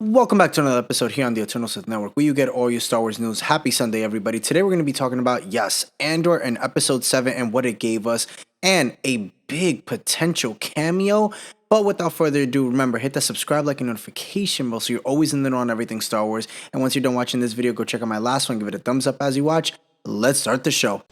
Welcome back to another episode here on the Eternal Sith Network, where you get all your Star Wars news. Happy Sunday, everybody. Today we're going to be talking about, yes, Andor and Episode 7 and what it gave us, and a big potential cameo. But without further ado, remember, hit that subscribe, like, and notification bell so you're always in the know on everything Star Wars. And once you're done watching this video, go check out my last one. Give it a thumbs up as you watch. Let's start the show.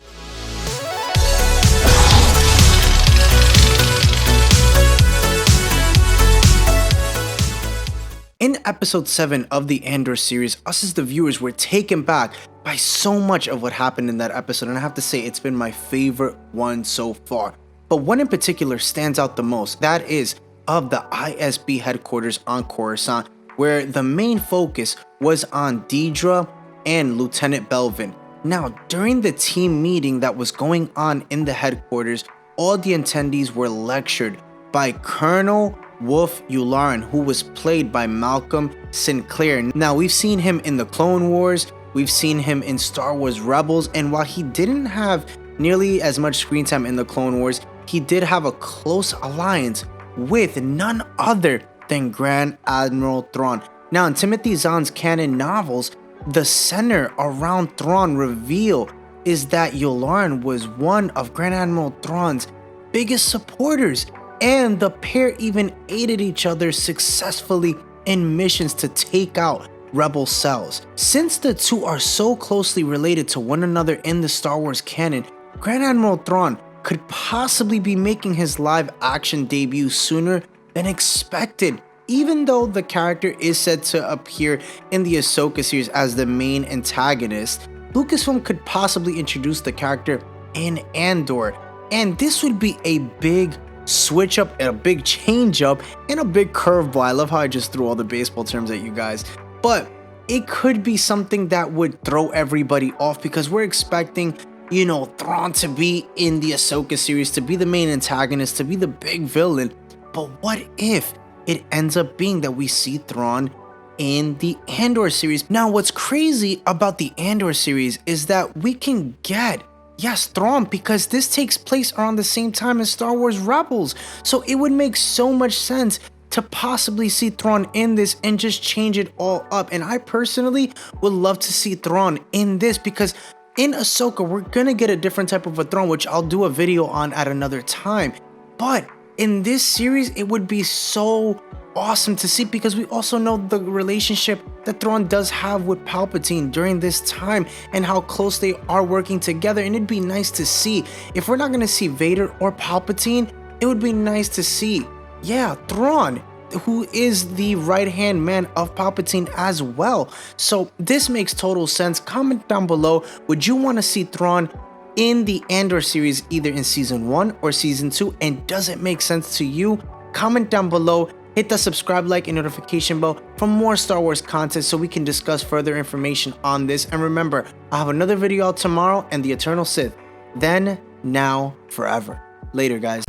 In episode 7 of the Andor series, us as the viewers were taken back by so much of what happened in that episode, and I have to say it's been my favorite one so far. But one in particular stands out the most, that is of the ISB headquarters on Coruscant, where the main focus was on Dedra and Lieutenant Belvin. Now, during the team meeting that was going on in the headquarters, all the attendees were lectured by Colonel Wolf Yularen, who was played by Malcolm Sinclair. Now, we've seen him in the Clone Wars, we've seen him in Star Wars Rebels, and while he didn't have nearly as much screen time in the Clone Wars, he did have a close alliance with none other than Grand Admiral Thrawn. Now, in Timothy Zahn's canon novels, the center around Thrawn reveal is that Yularen was one of Grand Admiral Thrawn's biggest supporters, and the pair even aided each other successfully in missions to take out rebel cells. Since the two are so closely related to one another in the Star Wars canon, Grand Admiral Thrawn could possibly be making his live action debut sooner than expected. Even though the character is said to appear in the Ahsoka series as the main antagonist, Lucasfilm could possibly introduce the character in Andor, and this would be a big switch up, and a big change up, and a big curveball. I love how I just threw all the baseball terms at you guys, but it could be something that would throw everybody off because we're expecting, you know, Thrawn to be in the Ahsoka series, to be the main antagonist, to be the big villain. But what if it ends up being that we see Thrawn in the Andor series? Now, what's crazy about the Andor series is that we can get, yes, Thrawn, because this takes place around the same time as Star Wars Rebels. So it would make so much sense to possibly see Thrawn in this and just change it all up. And I personally would love to see Thrawn in this, because in Ahsoka, we're gonna get a different type of a Thrawn, which I'll do a video on at another time. But in this series, it would be so awesome to see, because we also know the relationship that Thrawn does have with Palpatine during this time and how close they are working together. And it'd be nice to see, if we're not going to see Vader or Palpatine, it would be nice to see, yeah, Thrawn, who is the right-hand man of Palpatine as well. So this makes total sense. Comment down below, would you want to see Thrawn in the Andor series, either in season 1 or season 2, and does it make sense to you? Comment down below. Hit the subscribe, like, and notification bell for more Star Wars content so we can discuss further information on this. And remember, I'll have another video out tomorrow, and the Eternal Sith, then, now, forever. Later, guys.